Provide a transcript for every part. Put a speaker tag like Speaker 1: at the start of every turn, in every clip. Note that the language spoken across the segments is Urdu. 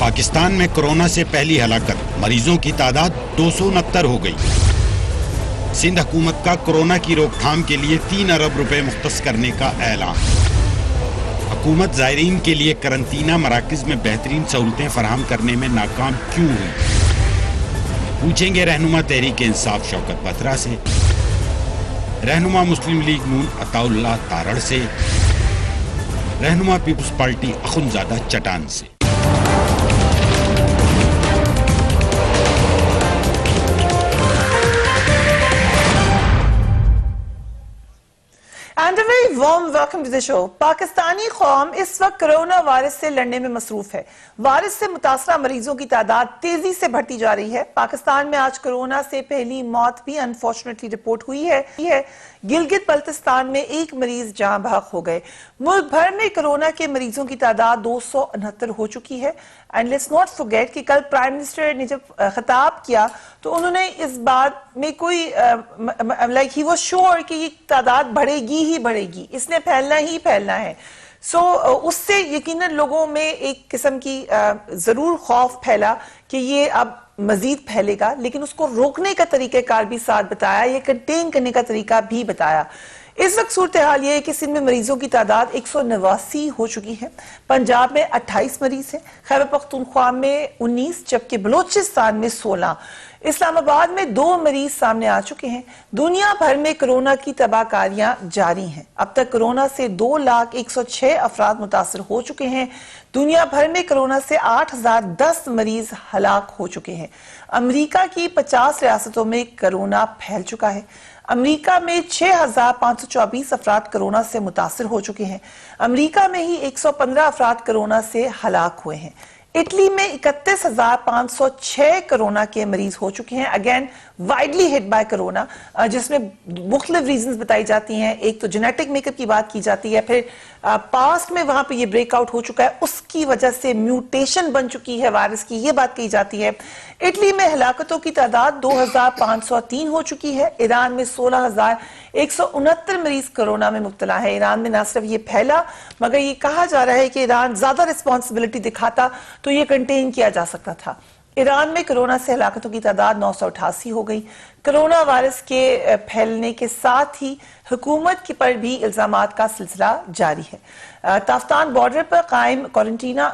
Speaker 1: پاکستان میں کورونا سے پہلی ہلاکت، مریضوں کی تعداد 269 ہو گئی۔ سندھ حکومت کا کورونا کی روک تھام کے لیے 3 ارب روپے مختص کرنے کا اعلان۔ حکومت زائرین کے لیے قرنطینہ مراکز میں بہترین سہولتیں فراہم کرنے میں ناکام کیوں ہوئی؟ پوچھیں گے رہنما تحریک انصاف شوکت پترا سے، رہنما مسلم لیگ نون عطا اللہ تارڑ سے، رہنما پیپلز پارٹی اخنزادہ چٹان سے۔
Speaker 2: And a very warm welcome to the show. Pakistani قوم اس وقت کرونا وائرس سے لڑنے میں مصروف ہے۔ وائرس سے متاثرہ مریضوں کی تعداد تیزی سے بڑھتی جا رہی ہے۔ پاکستان میں آج کرونا سے پہلی موت بھی انفارچونیٹلی رپورٹ ہوئی ہے۔ گلگت بلتستان میں 1 مریض جاں بحق ہو گئے۔ ملک بھر میں کرونا کے مریضوں کی تعداد 269 ہو چکی ہے۔ اینڈ لیٹس ناٹ فرگیٹ کہ کل پرائم منسٹر نے جب خطاب کیا تو انہوں نے اس بات میں کوئی ہی واز شیور کہ یہ تعداد بڑھے گی، اس نے پھیلنا ہی پھیلنا ہے۔ اس سے یقیناً لوگوں میں ایک قسم کی ضرور خوف پھیلا کہ یہ اب مزید پھیلے گا، لیکن اس کو روکنے کا طریقہ کار بھی ساتھ بتایا، یہ کنٹین کرنے کا طریقہ بھی بتایا۔ اس وقت صورتحال یہ ہے کہ سندھ میں مریضوں کی تعداد 189 ہو چکی ہے، پنجاب میں 28 مریض ہیں، خیبر پختونخوا میں 19 جبکہ بلوچستان میں 16۔ اسلام آباد میں 2 مریض سامنے آ چکے ہیں۔ دنیا بھر میں کرونا کی تباہ کاریاں جاری ہیں۔ اب تک کرونا سے 2,106 افراد متاثر ہو چکے ہیں۔ دنیا بھر میں کرونا سے 8,010 مریض ہلاک ہو چکے ہیں۔ امریکہ کی 50 ریاستوں میں کرونا پھیل چکا ہے۔ امریکہ میں 6,524 افراد کرونا سے متاثر ہو چکے ہیں۔ امریکہ میں ہی 115 افراد کرونا سے ہلاک ہوئے ہیں۔ اٹلی میں 31,506 کرونا کے مریض ہو چکے ہیں، again widely hit by corona, جس میں مختلف ریزنز بتائی جاتی ہیں۔ ایک تو جینیٹک میک اپ کی بات کی جاتی ہے، پھر پاسٹ میں وہاں پہ یہ بریک آؤٹ ہو چکا ہے، اس کی وجہ سے میوٹیشن بن چکی ہے وائرس کی، یہ بات کہی جاتی ہے۔ اٹلی میں ہلاکتوں کی تعداد 2,503 ہو چکی ہے۔ ایران میں 16,169 مریض کرونا میں مبتلا ہے۔ ایران میں نہ صرف یہ پھیلا مگر یہ کہا جا رہا ہے کہ ایران زیادہ رسپانسبلٹی دکھاتا تو یہ کنٹین کیا جا سکتا تھا۔ ایران میں کرونا سے ہلاکتوں کی تعداد 988 ہو گئی۔ کرونا وائرس کے پھیلنے کے ساتھ ہی حکومت پر بھی الزامات کا سلسلہ جاری ہے۔ تافتان بارڈر پر قائم کوارنٹینہ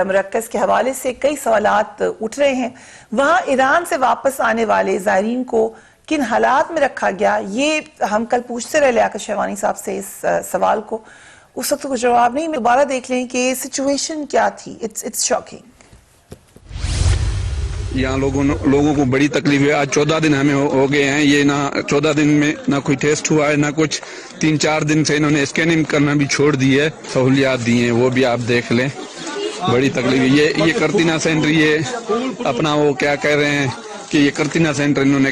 Speaker 2: مرکز کے حوالے سے کئی سوالات اٹھ رہے ہیں۔ وہاں ایران سے واپس آنے والے زائرین کو کن حالات میں رکھا گیا، یہ ہم کل پوچھتے رہے لیاقت شہوانی صاحب سے اس سوال کو، اس وقت کو جواب نہیں۔ دوبارہ دیکھ لیں کہ سچویشن کیا تھی۔ It's shocking.
Speaker 3: یہاں لوگوں کو بڑی تکلیف ہے۔ آج 14 دن ہمیں ہو گئے ہیں، یہ نہ 14 دن میں نہ کوئی ٹیسٹ ہوا ہے نہ کچھ۔ 3-4 دن سے انہوں نے اسکیننگ کرنا بھی چھوڑ دی ہے، سہولیات دی ہیں وہ بھی آپ دیکھ لیں۔ بڑی تکلیف ہے۔ یہ کرتینہ سینٹر، یہ اپنا وہ کیا کہہ رہے ہیں کہ یہ کرتینہ سینٹر انہوں نے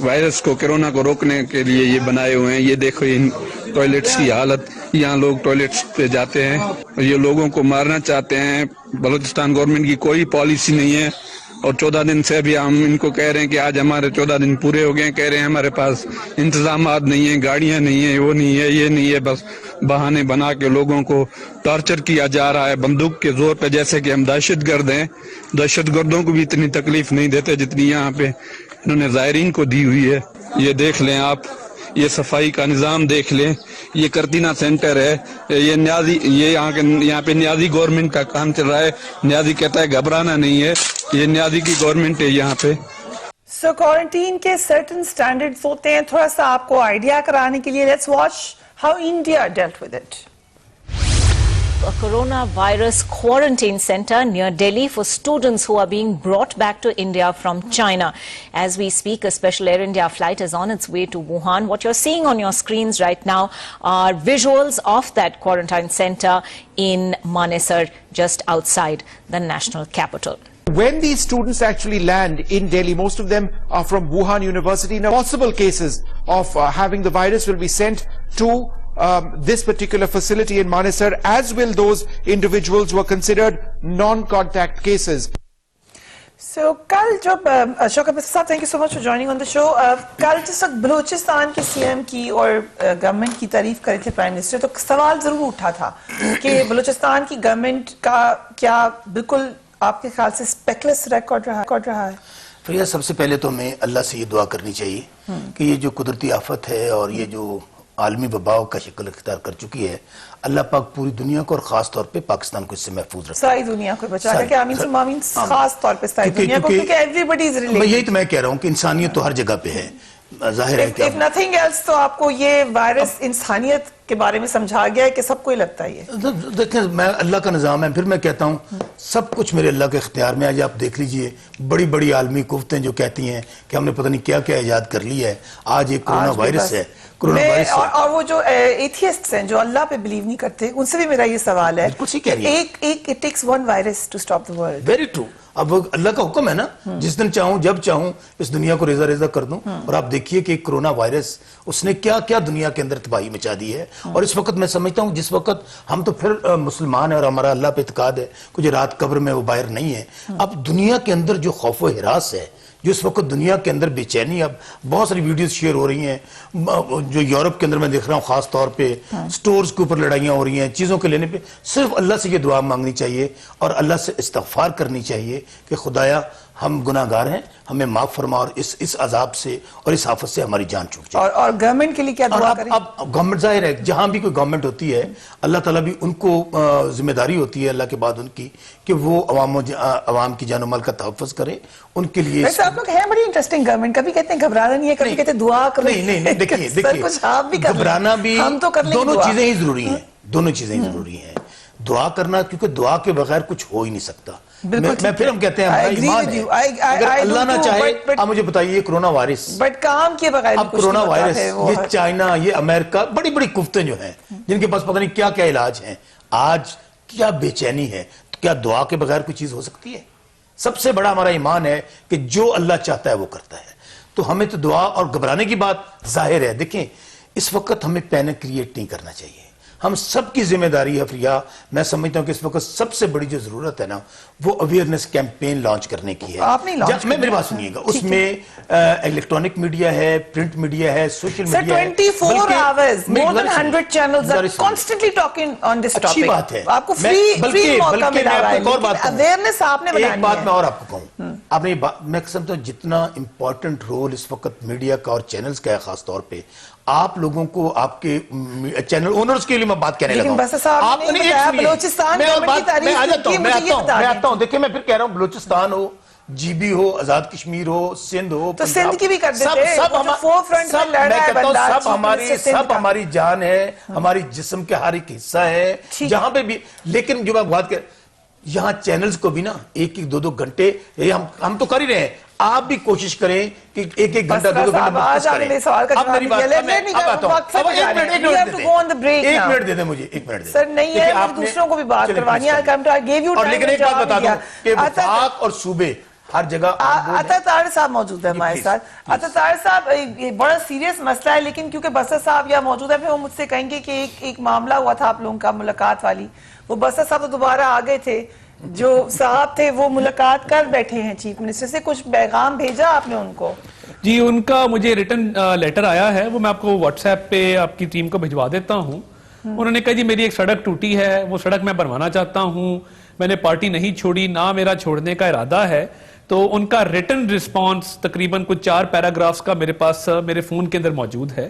Speaker 3: وائرس کو، کرونا کو روکنے کے لیے یہ بنائے ہوئے ہیں۔ یہ دیکھو ان ٹوائلٹس کی حالت، یہاں لوگ ٹوائلٹس پہ جاتے ہیں، یہ لوگوں کو مارنا چاہتے ہیں۔ بلوچستان گورنمنٹ کی کوئی پالیسی نہیں ہے، اور 14 دن سے بھی ہم ان کو کہہ رہے ہیں کہ آج ہمارے 14 دن پورے ہو گئے، کہہ رہے ہیں ہمارے پاس انتظامات نہیں ہیں، گاڑیاں نہیں ہیں، وہ نہیں ہے، یہ نہیں ہے، بس بہانے بنا کے لوگوں کو ٹارچر کیا جا رہا ہے بندوق کے زور پہ، جیسے کہ ہم دہشت گرد ہیں۔ دہشت گردوں کو بھی اتنی تکلیف نہیں دیتے جتنی یہاں پہ انہوں نے زائرین کو دی ہوئی ہے۔ یہ دیکھ لیں آپ، یہ صفائی کا نظام دیکھ لیں۔ یہ کرتینہ سینٹر ہے، یہ یہاں پہ نیازی گورنمنٹ کا کام چل رہا ہے۔ نیازی کہتا ہے گھبرانا نہیں ہے، یہ نیازی کی گورنمنٹ ہے یہاں پہ۔
Speaker 2: سو کوارنٹین کے سرٹن سٹینڈرڈز ہوتے ہیں، تھوڑا سا آپ کو آئیڈیا کرانے کے لیے let's watch how India dealt with it.
Speaker 4: A coronavirus quarantine center near Delhi for students who are being brought back to India from China. As we speak, a special Air India flight is on its way to Wuhan. What you're seeing on your screens right now are visuals of that quarantine center in Manesar, just outside the national capital.
Speaker 5: When these students actually land in Delhi, most of them are from Wuhan University. Now, possible cases of having the virus will be sent to this particular facility in Manesar, as will those individuals who are considered non-contact cases.
Speaker 2: So, kal jab Shaukat Sahab, thank you so much for joining on the show. Kal jis waqt Balochistan ke CM ki aur government ki tareef kar rahe the Prime Minister, to sawal zarur utha tha کہ بلوچستان کی گورنمنٹ کا کیا بالکل آپ کے خیال سے اسپیکلس ریکارڈ رہا ہے؟
Speaker 6: فریہ، سب سے پہلے تو ہمیں اللہ سے یہ دعا کرنی چاہیے کہ یہ جو قدرتی آفت ہے اور یہ جو عالمی وباء کا شکل اختیار کر چکی ہے، اللہ پاک پوری دنیا کو اور خاص طور پہ پاکستان کو اس سے محفوظ رکھے،
Speaker 2: ساری دنیا کو بچا رکھے، آمین ثم آمین، خاص طور پہ ساری دنیا کو، کیونکہ ایوری از ریلیٹڈ.
Speaker 6: میں یہی تو میں کہہ رہا ہوں کہ انسانیت تو ہر جگہ پہ ہے. ظاہر ہے کہ
Speaker 2: if nothing else تو آپ کو یہ وائرس انسانیت کے بارے میں سمجھا گیا ہے کہ سب کو ہی لگتا ہے یہ.
Speaker 6: دیکھیں، میں اللہ کا نظام ہے، پھر میں کہتا ہوں سب کچھ میرے اللہ کے اختیار میں. آج آپ دیکھ لیجئے بڑی بڑی عالمی قوتیں جو کہتی ہیں کہ ہم نے پتہ نہیں کیا کیا ایجاد کر لی ہے، آج ایک کرونا وائرس ہے.
Speaker 2: اور وہ جو ایتھیسٹس ہیں جو اللہ پہ بلیو نہیں کرتے، ان سے بھی میرا یہ سوال ہے، ایک it takes one virus to stop the world.
Speaker 6: Very true. اب اللہ کا حکم ہے نا، جس دن چاہوں جب چاہوں اس دنیا کو ریزہ ریزہ کر دوں. اور آپ دیکھیے کہ کرونا وائرس اس نے کیا کیا دنیا کے اندر تباہی مچا دی ہے. اور اس وقت میں سمجھتا ہوں جس وقت ہم تو پھر مسلمان ہیں اور ہمارا اللہ پہ اعتقاد ہے، کچھ رات قبر میں وہ باہر نہیں ہے. اب دنیا کے اندر جو خوف و ہراس ہے، جو اس وقت دنیا کے اندر بے چینی، اب بہت ساری ویڈیوز شیئر ہو رہی ہیں جو یورپ کے اندر میں دیکھ رہا ہوں، خاص طور پہ سٹورز کے اوپر لڑائیاں ہو رہی ہیں چیزوں کے لینے پہ. صرف اللہ سے یہ دعا مانگنی چاہیے اور اللہ سے استغفار کرنی چاہیے کہ خدایا ہم گناہ گار ہیں، ہمیں معاف فرما اور اس عذاب سے اور اس آفت سے ہماری جان چھوٹ جائے.
Speaker 2: اور گورنمنٹ کے لیے کیا دعا کریں؟
Speaker 6: اب گورنمنٹ ظاہر ہے جہاں بھی کوئی گورنمنٹ ہوتی ہے، اللہ تعالیٰ بھی ان کو ذمہ داری ہوتی ہے اللہ کے بعد ان کی کہ وہ عوام کی جان و مال کا تحفظ کرے. ان کے لیے
Speaker 2: ویسے آپ لوگ ہیں بڑی انٹرسٹنگ گورنمنٹ، کبھی کہتے ہیں گھبرانا نہیں ہے، کبھی کہتے ہیں دعا کریں.
Speaker 6: نہیں دیکھیے گھبرانا بھی، دونوں چیزیں ہی ضروری ہیں، دونوں چیزیں ہی ضروری ہیں. دعا کرنا، کیونکہ دعا کے بغیر کچھ ہو ہی نہیں سکتا. میں پھر ہم کہتے ہیں ہمارا ایمان ہے، اگر اللہ نہ چاہے. آپ مجھے بتائیے یہ کرونا وائرس،
Speaker 2: بٹ کام کے بغیر
Speaker 6: اب کرونا وائرس، یہ چائنا، یہ امریکہ، بڑی بڑی قوتیں جو ہیں جن کے پاس پتہ نہیں کیا کیا علاج ہیں، آج کیا بے چینی ہے. کیا دعا کے بغیر کوئی چیز ہو سکتی ہے؟ سب سے بڑا ہمارا ایمان ہے کہ جو اللہ چاہتا ہے وہ کرتا ہے. تو ہمیں تو دعا اور گھبرانے کی بات ظاہر ہے. دیکھیں اس وقت ہمیں پینک کریٹ نہیں کرنا چاہیے، ہم سب کی ذمہ داری ہے. فریہ، میں سمجھتا ہوں کہ اس وقت سب سے بڑی جو ضرورت ہے نا، وہ اویئرنیس کیمپین لانچ کرنے کی ہے.
Speaker 2: آپ نہیں لانچ
Speaker 6: میری بات سنیے گا، اس میں الیکٹرانک میڈیا ہے، پرنٹ میڈیا ہے، سوشل میڈیا ہے.
Speaker 2: 24 hours, more than 100 channels are constantly talking on this topic.
Speaker 6: اچھی بات ہے.
Speaker 2: آپ کو فری موقع ملا رہا ہے،
Speaker 6: لیکن
Speaker 2: اویئرنیس آپ نے بنانی ہے.
Speaker 6: ایک بات میں اور آپ کو کہوں، آپ نے میں سمجھتا ہوں جتنا امپورٹنٹ رول اس وقت میڈیا کا اور چینلز کا ہے، خاص طور پہ آپ لوگوں کو، آپ کے چینل اونرز کے لیے میں بات کہنے لگا ہوں.
Speaker 2: لیکن بس صاحب نے نہیں بتایا بلوچستان گورنمنٹ کی تعریف کی، مجھے یہ بتا دیں.
Speaker 6: آتا ہوں. دیکھیں میں پھر کہہ رہا ہوں، بلوچستان ہو، جی بی ہو، آزاد کشمیر ہو، سندھ ہو،
Speaker 2: تو سندھ کی بھی کر دیتے،
Speaker 6: سب ہماری جان ہے، ہماری جسم کے ہر ایک حصہ ہے جہاں پہ بھی. لیکن جو میں بات کر، یہاں چینلز کو بھی نا ایک ایک 2 گھنٹے ہم تو کر ہی رہے ہیں. آپ بھی کوشش کریں کہ ایک گھنٹہ 2 گھنٹے مختص کریں. اب میری بات ایک منٹ دے دیں مجھے، ایک منٹ دے.
Speaker 2: سر نہیں ہے، دوسروں کو بھی بات کروانی ہے.
Speaker 6: اور لیکن ایک بات بتا دوں کہ وفاق اور صوبے ہر جگہ.
Speaker 2: عطا طاہر صاحب موجود ہے ہمارے ساتھ. عطا طاہر صاحب، یہ بڑا سیریس مسئلہ ہے، لیکن کیونکہ بسر صاحب یہاں موجود ہے، پھر وہ مجھ سے کہیں گے کہ ایک معاملہ ہوا تھا آپ لوگوں کا ملاقات والی. وہ بسر صاحب تو دوبارہ آ گئے تھے، جو صاحب تھے وہ ملاقات کر بیٹھے ہیں چیف منسٹر سے. کچھ پیغام بھیجا آپ نے ان کو؟
Speaker 7: جی، ان کا مجھے ریٹن لیٹر آیا ہے، وہ میں آپ کو واٹس ایپ پہ آپ کی ٹیم کو بھجوا دیتا ہوں. انہوں نے کہا جی میری ایک سڑک ٹوٹی ہے، وہ سڑک میں بنوانا چاہتا ہوں، میں نے پارٹی نہیں چھوڑی، نہ میرا چھوڑنے کا ارادہ ہے. تو ان کا ریٹن رسپانس تقریباً کچھ 4 پیراگرافز کا میرے پاس میرے فون کے اندر موجود ہے.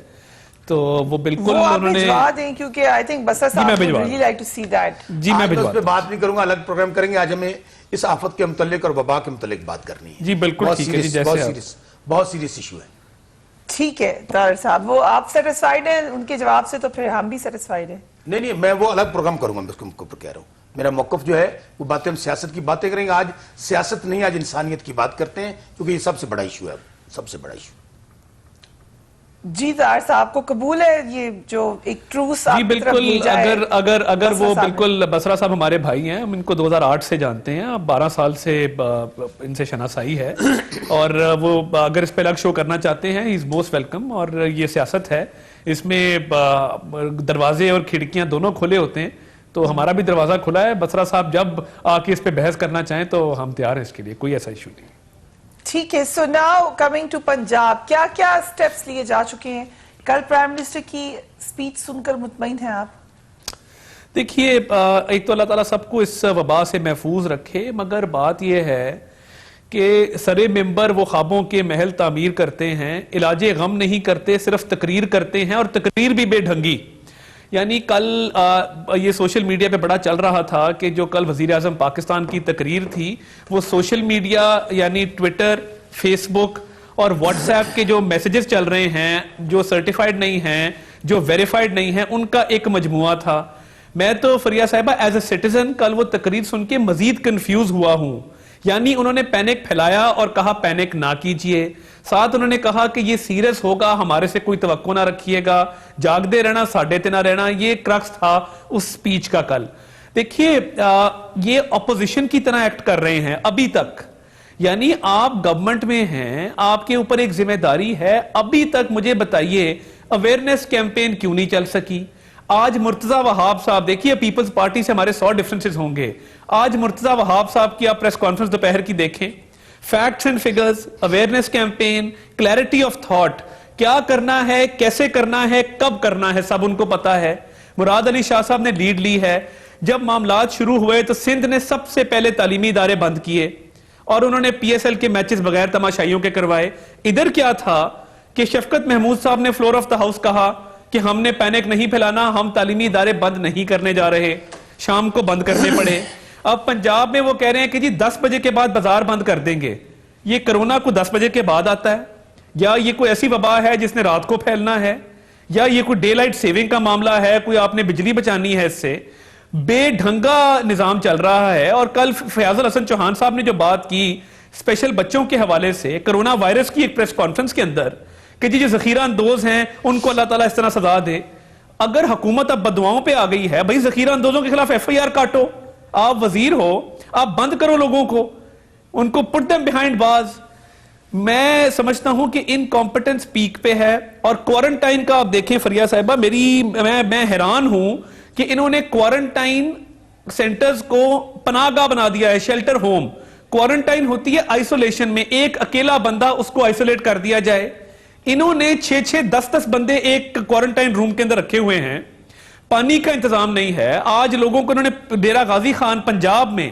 Speaker 7: تو وہ بالکل انہوں نے
Speaker 2: بھجوا دیں، کیونکہ آئی تھنک بسر صاحب would really like to see that.
Speaker 7: جی میں بھجوا
Speaker 6: دوں. بات نہیں کروں گا، الگ پروگرام کریں گے. آج ہمیں اس آفت کے متعلق اور وبا کے متعلق بات کرنی ہے.
Speaker 7: جی بالکل ٹھیک ہے.
Speaker 6: بہت سیریس ایشو ہے.
Speaker 2: ٹھیک ہے طاہر صاحب، وہ آپ سیٹسفائیڈ ہیں ان کے جواب سے؟ تو پھر ہم بھی سیٹسفائیڈ ہیں.
Speaker 6: نہیں، میں وہ الگ پروگرام کروں گا. میں اس کو کہہ رہا ہوں میرا موقف جو ہے وہ باتیں، ہم سیاست کی باتیں کریں گے. آج سیاست نہیں، آج انسانیت کی بات کرتے ہیں، کیونکہ یہ سب سے بڑا ایشو ہے، سب سے بڑا ایشو.
Speaker 2: جی طاہر صاحب کو قبول ہے یہ جو ایک ٹروس؟
Speaker 7: جی بالکل. اگر وہ بالکل، بسرا صاحب ہمارے بھائی ہیں، ہم ان کو 2008 سے جانتے ہیں، اب 12 سال سے ان سے شناسائی ہے، اور وہ اگر اس پہ الگ شو کرنا چاہتے ہیں، ہی از موسٹ ویلکم. اور یہ سیاست ہے، اس میں دروازے اور کھڑکیاں دونوں کھلے ہوتے ہیں، تو ہمارا بھی دروازہ کھلا ہے. بسرا صاحب جب آ کے اس پہ بحث کرنا چاہیں تو ہم تیار ہیں اس کے لیے، کوئی ایسا ایشو نہیں.
Speaker 2: ٹھیک ہے. So now coming to Punjab, کیا کیا سٹیپس لیے جا چکے ہیں؟ کل پرائم منسٹر کی سپیچ سن کر مطمئن ہیں آپ؟
Speaker 7: دیکھیے ایک تو اللہ تعالیٰ سب کو اس وبا سے محفوظ رکھے، مگر بات یہ ہے کہ سرے ممبر وہ خوابوں کے محل تعمیر کرتے ہیں، علاج غم نہیں کرتے، صرف تقریر کرتے ہیں، اور تقریر بھی بے ڈھنگی. یعنی کل یہ سوشل میڈیا پہ بڑا چل رہا تھا کہ جو کل وزیر اعظم پاکستان کی تقریر تھی وہ سوشل میڈیا یعنی ٹویٹر، فیس بک اور واٹس ایپ کے جو میسیجز چل رہے ہیں جو سرٹیفائیڈ نہیں ہیں، جو ویریفائیڈ نہیں ہیں، ان کا ایک مجموعہ تھا. میں تو فریہ صاحبہ ایز اے سٹیزن کل وہ تقریر سن کے مزید کنفیوز ہوا ہوں. یعنی انہوں نے پینک پھیلایا اور کہا پینک نہ کیجئے، ساتھ انہوں نے کہا کہ یہ سیریس ہوگا، ہمارے سے کوئی توقع نہ رکھیے گا، جاگدے رہنا، ساڈے تے نہ رہنا. یہ کرکس تھا اس سپیچ کا کل. دیکھیے یہ اپوزیشن کی طرح ایکٹ کر رہے ہیں ابھی تک. یعنی آپ گورنمنٹ میں ہیں، آپ کے اوپر ایک ذمہ داری ہے. ابھی تک مجھے بتائیے اویئرنیس کیمپین کیوں نہیں چل سکی؟ آج مرتضی وہاب صاحب، دیکھیے پیپلز پارٹی سے ہمارے 100 ڈیفرنسز ہوں گے، آج مرتضی وہاب صاحب کی آپ پریس کانفرنس دوپہر کی دیکھیں، facts and figures, awareness campaign, clarity of thought, کیا کرنا ہے، کیسے کرنا ہے، کب کرنا ہے، سب ان کو پتا ہے. مراد علی شاہ صاحب نے لیڈ لی ہے. جب معاملات شروع ہوئے تو سندھ نے سب سے پہلے تعلیمی ادارے بند کیے اور انہوں نے پی ایس ایل کے میچز بغیر تماشائیوں کے کروائے. ادھر کیا تھا کہ شفقت محمود صاحب نے فلور آف دا ہاؤس کہا کہ ہم نے پینک نہیں پھیلانا، ہم تعلیمی ادارے بند نہیں کرنے جا رہے، شام کو بند کرنے پڑے. اب پنجاب میں وہ کہہ رہے ہیں کہ جی 10 بجے کے بعد بازار بند کر دیں گے. یہ کرونا کو 10 بجے کے بعد آتا ہے، یا یہ کوئی ایسی وبا ہے جس نے رات کو پھیلنا ہے، یا یہ کوئی ڈے لائٹ سیونگ کا معاملہ ہے، کوئی آپ نے بجلی بچانی ہے؟ اس سے بے ڈھنگا نظام چل رہا ہے. اور کل فیاض الحسن چوہان صاحب نے جو بات کی اسپیشل بچوں کے حوالے سے کرونا وائرس کی ایک پریس کانفرنس کے اندر کہ جی جو ذخیرہ اندوز ہیں ان کو اللہ تعالیٰ اس طرح سزا دے. اگر حکومت اب بددعاؤں پہ آ گئی ہے، بھائی ذخیرہ اندوزوں کے خلاف ایف آئی آر کاٹو. آپ وزیر ہو، آپ بند کرو لوگوں کو، ان کو پٹ دیم بیہائنڈ بارز. میں سمجھتا ہوں کہ انکمپٹنس پیک پہ ہے. اور کوارنٹائن کا آپ دیکھیں فریہ صاحبہ، میں حیران ہوں کہ انہوں نے کوارنٹائن سینٹرز کو پناہ گاہ بنا دیا ہے، شیلٹر ہوم. کوارنٹائن ہوتی ہے آئسولیشن میں، ایک اکیلا بندہ اس کو آئسولیٹ کر دیا جائے. انہوں نے 6-6 10-10 بندے ایک کوارنٹائن روم کے اندر رکھے ہوئے ہیں. پانی کا انتظام نہیں ہے. آج لوگوں کو انہوں نے ڈیرہ غازی خان پنجاب میں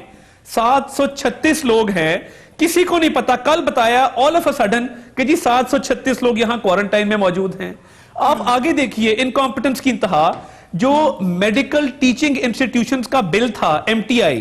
Speaker 7: 736 لوگ ہیں، کسی کو نہیں پتا. کل بتایا آل آف اے سڈن کہ جی 736 لوگ یہاں کوارنٹائن میں موجود ہیں. آپ آگے دیکھیے انکمپٹنس کی انتہا. جو میڈیکل ٹیچنگ انسٹیٹیوشنز کا بل تھا MTI،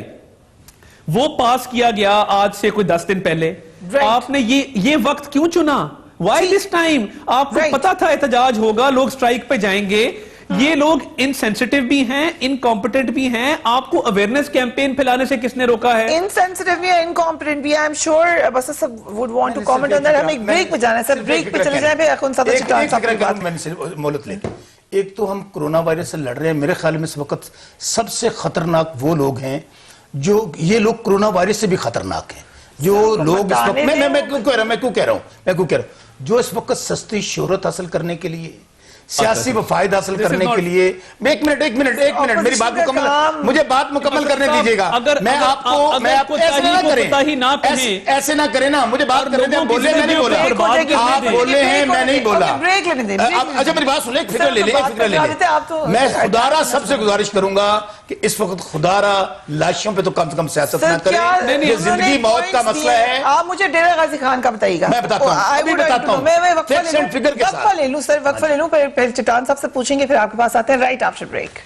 Speaker 7: وہ پاس کیا گیا آج سے کوئی 10 دن پہلے. آپ نے یہ وقت کیوں چنا؟ Why this time? آپ کو پتا تھا احتجاج ہوگا، لوگ سٹرائک پہ جائیں گے. یہ لوگ انسینسٹیو بھی ہیں، انکمپٹنٹ بھی ہیں. آپ کو اویئرنیس کیمپین پھیلانے سے کس نے روکا ہے؟
Speaker 2: انسینسٹیو بھی ہے، انکمپٹنٹ بھی ہے. آئی ایم شیور بس سب would want to comment on that. ہم ایک بریک پہ جانا ہے سر، بریک پہ چلے جائیں. پھر اخون صدر چٹان صاحب کی بات.
Speaker 6: میں نے مہلت لے کے ایک تو ہم کرونا وائرس سے لڑ رہے ہیں. میرے خیال میں اس وقت سب سے خطرناک وہ لوگ ہیں جو یہ لوگ کرونا وائرس سے بھی خطرناک ہیں. جو لوگ اس وقت میں کیوں کہہ رہا ہوں جو اس وقت سستی شہرت حاصل کرنے کے لیے، سیاسی وفائد حاصل کرنے کے لیے. ایک منٹ میری بات مکمل، مجھے بات مکمل کرنے دیجیے گا. میں آپ کو ایسے نہ کریں نا، مجھے بات کرنے دیں. بولے میں نہیں بولا، آپ بولے ہیں میں نہیں بولا. اچھا میری بات سنیں، فکر لے لیں. میں خدارہ سب سے گزارش کروں گا کہ اس وقت خدارہ لاشوں پہ تو کم سے کم سیاست نہ کریں. یہ زندگی موت کا مسئلہ ہے.
Speaker 2: آپ مجھے ڈیرہ غازی خان کا بتائیے گا.
Speaker 6: میں بتاتا ہوں،
Speaker 2: میں وقفہ لے لوں سر، وقفہ لے لوں. پھر چٹان صاحب سے پوچھیں گے، پھر آپ کے پاس آتے ہیں right after break.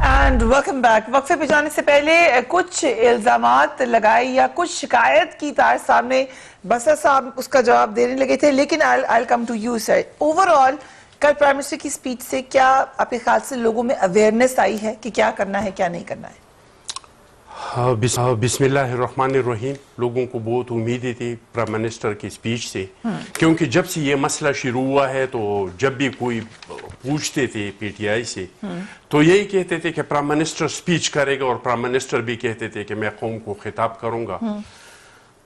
Speaker 2: And welcome back. وقفے پہ جانے سے پہلے کچھ الزامات لگائے یا کچھ شکایت کی تار سامنے بسر صاحب اس کا جواب دینے لگے تھے، لیکن I'll come to you sir. Overall کل پرائم منسٹر کی سپیچ سے کیا آپ کے خیال سے لوگوں میں اویئرنیس آئی ہے کہ کیا کرنا ہے کیا نہیں کرنا ہے؟
Speaker 8: بسم اللہ الرحمن الرحیم. لوگوں کو بہت امیدیں تھی پرائم منسٹر کی سپیچ سے، کیونکہ جب سے یہ مسئلہ شروع ہوا ہے تو جب بھی کوئی پوچھتے تھے پی ٹی آئی سے تو یہی کہتے تھے کہ پرائم منسٹر سپیچ کرے گا، اور پرائم منسٹر بھی کہتے تھے کہ میں قوم کو خطاب کروں گا.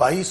Speaker 6: 22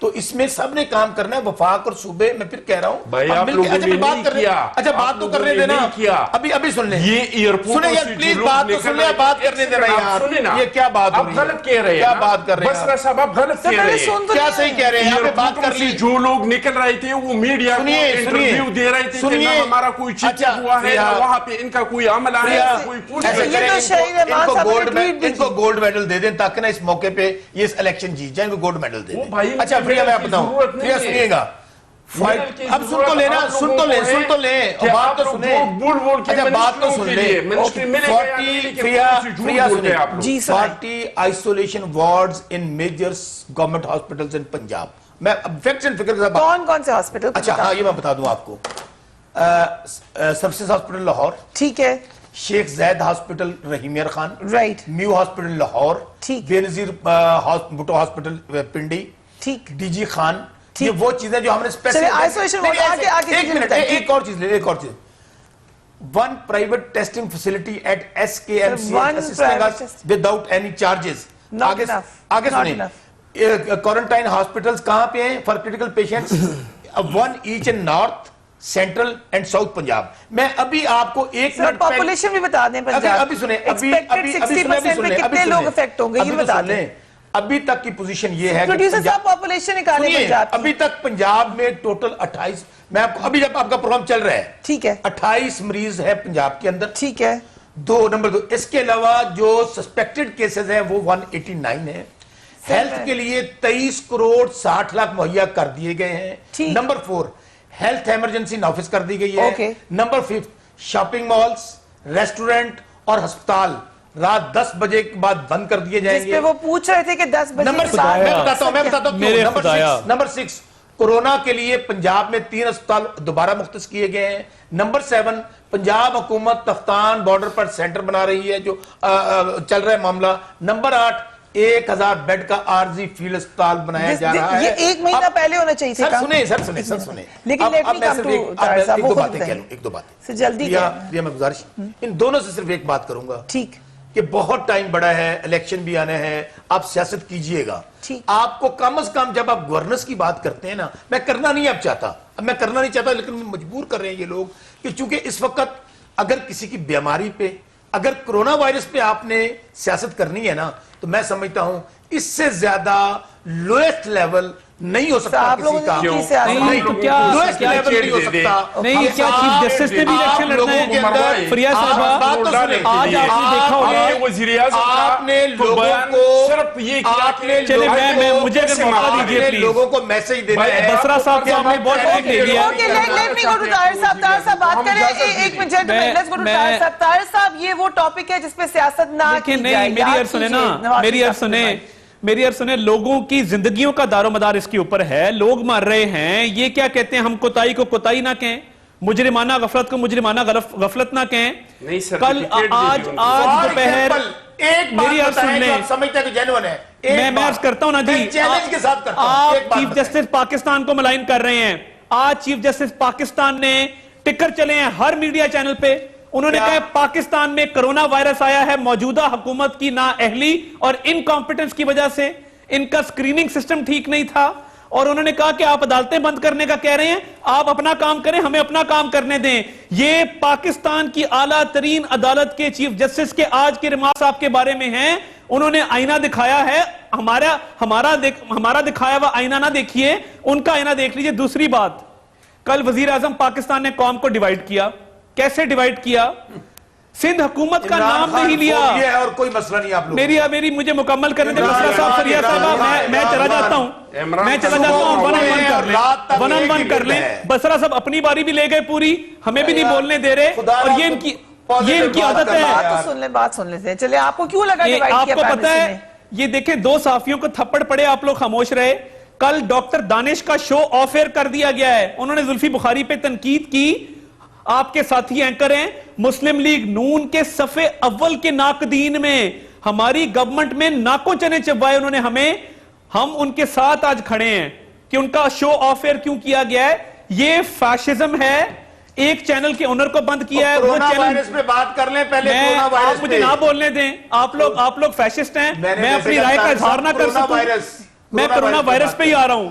Speaker 6: تو اس میں سب نے کام کرنا ہے, وفاق اور صوبے. میں پھر کہہ رہا ہوں
Speaker 8: بھائی آپ لوگوں نے نہیں کیا,
Speaker 6: اچھا بات تو کرنے دینا, ابھی سن لیں,
Speaker 8: یہ ایئرپورٹ
Speaker 6: سنیں یار پلیز, بات تو سن لیں, بات کرنے دینا یار. یہ کیا بات ہو رہی ہے,
Speaker 8: آپ غلط کہہ رہے ہیں,
Speaker 6: کیا بات کر رہے ہیں
Speaker 8: بسرا صاحب آپ غلط کہہ رہے ہیں,
Speaker 6: کیا صحیح کہہ رہے ہیں, یہاں پہ بات کر لی.
Speaker 8: جو لوگ نکل رہے تھے وہ میڈیا کو انٹرویو دے رہے تھے کہ نہ ہمارا کوئی چیز ہوا ہے, وہاں پہ ان کا کوئی عمل آیا, کوئی پوچھ
Speaker 6: ان کو گولڈ میڈل دے دیں تاکہ نا اس موقع پہ یہ الیکشن جیت جائیں, ان کو گولڈ میڈل دے دیں. اچھا پھر میں بتاؤں, پھر سنیے گا, اب سن تو لینا, سن تو لیں, بات تو سنیں, اچھا بات تو سن لیں. 40 آئسولیشن وارڈز ان میجر گورنمنٹ ہاسپٹلز ان پنجاب. میں فیکٹس اینڈ فگر سے
Speaker 2: کون سے ہاسپٹل؟
Speaker 6: اچھا ہاں یہ میں بتا دوں آپ کو. سبسس ہاسپٹل لاہور,
Speaker 2: ٹھیک ہے,
Speaker 6: شیخ زید ہاسپٹل رحیم یار خان,
Speaker 2: رائٹ,
Speaker 6: میو ہاسپٹل لاہور,
Speaker 2: ٹھیک,
Speaker 6: بے نظیر بھٹو ہاسپٹل پنڈی,
Speaker 2: ٹھیک,
Speaker 6: ڈی جی خان. یہ وہ چیزیں جو ہم نے ایک اور چیز لے, ایک اور چیز, one private testing facility at S K M C without any charges. آگے سنیں, کوارنٹائن ہاسپٹلز کہاں پہ ہیں for critical patients, one each in north, central and south Punjab. میں ابھی آپ کو ایک منٹ
Speaker 2: پاپولیشن بھی بتا دیں پنجاب,
Speaker 6: ابھی سنیں,
Speaker 2: کتنے لوگ افیکٹ ہوں گے یہ بتا دیں.
Speaker 6: ابھی تک کی پوزیشن یہ ہے
Speaker 2: پروڈیوسر صاحب پاپولیشن نکالیں پنجاب کی.
Speaker 6: ابھی تک پنجاب میں ٹوٹل 28, میں آپ کو ابھی جب آپ کا پروگرام چل رہا ہے,
Speaker 2: ٹھیک ہے,
Speaker 6: 28 مریض ہے پنجاب کے اندر,
Speaker 2: ٹھیک ہے,
Speaker 6: نمبر 2. اس کے علاوہ جو سسپیکٹڈ کیسز ہیں وہ 189 ہیں. ہیلتھ کے لیے 23 کروڑ 60 لاکھ مہیا کر دیے گئے ہیں. نمبر 4 ہیلتھ ایمرجنسی نافذ کر دی گئی ہے. نمبر 5 شاپنگ مالز, ریسٹورنٹ اور ہسپتال رات 10 بجے کے بعد بند کر دیے جائیں گے.
Speaker 2: جس پہ وہ پوچھ رہے تھے کہ 10 بجے.
Speaker 6: میں بتاتا ہوں. نمبر 6 کورونا کے لیے پنجاب میں 3 اسپتال دوبارہ مختص کیے گئے ہیں. نمبر 7 پنجاب حکومت تفتان بارڈر پر سینٹر بنا رہی ہے جو چل رہا ہے معاملہ. نمبر 8 1000 بیڈ کا عارضی فیلڈ اسپتال بنایا جا رہا ہے.
Speaker 2: یہ ایک مہینہ پہلے ہونا چاہیے تھا.
Speaker 6: سر سنیں
Speaker 2: لیکن
Speaker 6: ایک دو باتیں
Speaker 2: جلدی
Speaker 6: میں گزارش ان دونوں سے صرف ایک بات کروں گا,
Speaker 2: ٹھیک,
Speaker 6: کہ بہت ٹائم بڑا ہے, الیکشن بھی آنے ہیں, آپ سیاست کیجئے گا. آپ کو کم از کم جب آپ گورننس کی بات کرتے ہیں نا, میں کرنا نہیں چاہتا, لیکن مجبور کر رہے ہیں یہ لوگ کہ چونکہ اس وقت اگر کسی کی بیماری پہ, اگر کرونا وائرس پہ آپ نے سیاست کرنی ہے نا, تو میں سمجھتا ہوں اس سے زیادہ لویسٹ لیول نہیں ہو سکتا کسی کا. لویسٹ لیول نہیں ہو سکتا.
Speaker 7: نہیں, کیا چیف جسٹس نے بھی الیکشن لڑنا ہے؟ فریاض صاحب آج آپ نے دیکھا ہوگا,
Speaker 8: وزیر اعظم
Speaker 6: آپ نے لوگوں کو
Speaker 8: صرف یہ کیا کہ
Speaker 7: چلے میں مجھے اگر موقع دیجیے پلیز,
Speaker 6: لوگوں کو میسج دینا ہے.
Speaker 7: بسرا صاحب کو ہم نے بہت ٹائم لے لیا.
Speaker 2: Okay, let me go to Tahir sahab. Tahir sahab بات کریں, ایک minute gentleman, let's go to Tahir sahab. Tahir صاحب یہ وہ ٹاپک ہے جس پہ سیاست نہ کی جائے.
Speaker 7: میری عرض سنیں نا, میری عرض سنیں, لوگوں کی زندگیوں کا دار و مدار اس کے اوپر ہے, لوگ مر رہے ہیں. یہ کیا کہتے ہیں, ہم کوتاہی کو کوتاہی نہ کہیں, مجرمانہ غفلت کو مجرمانہ غفلت نہ کہیں. کل آج دوپہر میری عرض سن لیں, میں عرض کرتا ہوں نا جی, آپ چیف جسٹس پاکستان کو ملائن کر رہے ہیں. آج چیف جسٹس پاکستان نے ٹکر چلے ہیں ہر میڈیا چینل پہ, انہوں نے کہا پاکستان میں کرونا وائرس آیا ہے موجودہ حکومت کی نااہلی اور انکمپیٹنس کی وجہ سے, ان کا سکریننگ سسٹم ٹھیک نہیں تھا. اور انہوں نے کہا کہ آپ عدالتیں بند کرنے کا کہہ رہے ہیں, آپ اپنا کام کریں, ہمیں اپنا کام کرنے دیں. یہ پاکستان کی اعلیٰ ترین عدالت کے چیف جسٹس کے آج کے ریمارکس آپ کے بارے میں ہیں. انہوں نے آئینہ دکھایا ہے, ہمارا دکھایا ہوا آئینہ نہ دیکھیے, ان کا آئینہ دیکھ لیجئے. دوسری بات, کل وزیر اعظم پاکستان نے قوم کو ڈیوائیڈ کیا. کیسے ڈیوائیڈ کیا؟ سندھ حکومت کا نام نہیں لیا.
Speaker 6: اور کوئی مسئلہ نہیں. آپ
Speaker 7: میری مجھے مکمل کرنے دیں. بسرا صاحب, فریض صاحب, میں چلا جاتا ہوں, ون آن ون کر لیں. بسرا صاحب اپنی باری بھی لے گئے پوری, ہمیں بھی نہیں بولنے دے رہے, اور یہ ان کی عادت ہے.
Speaker 2: بات سن لیتے ہیں. چلے, آپ کو کیوں لگا ڈیوائیڈ کیا؟
Speaker 7: آپ کو پتا ہے, یہ دیکھیں 2 صحافیوں کو تھپڑ پڑے, آپ لوگ خاموش رہے. کل ڈاکٹر دانش کا شو آف ایئر کر دیا گیا ہے. انہوں نے زلفی بخاری پہ تنقید کی. آپ کے ساتھی اینکر ہیں, مسلم لیگ نون کے صف اول کے ناقدین میں ہماری گورنمنٹ میں ناکوں چنے چبائے انہوں نے ہمیں. ہم ان کے ساتھ آج کھڑے ہیں کہ ان کا شو آف ایئر کیوں کیا گیا ہے. یہ فیشزم ہے. ایک چینل کے اونر کو بند کیا ہے.
Speaker 6: کرونا وائرس پہ بات کر لیں پہلے.
Speaker 7: آپ مجھے نہ بولنے دیں, آپ لوگ فیشسٹ ہیں. میں اپنی رائے کا اظہار نہ کر سکوں, میں کرونا وائرس پہ ہی آ رہا ہوں.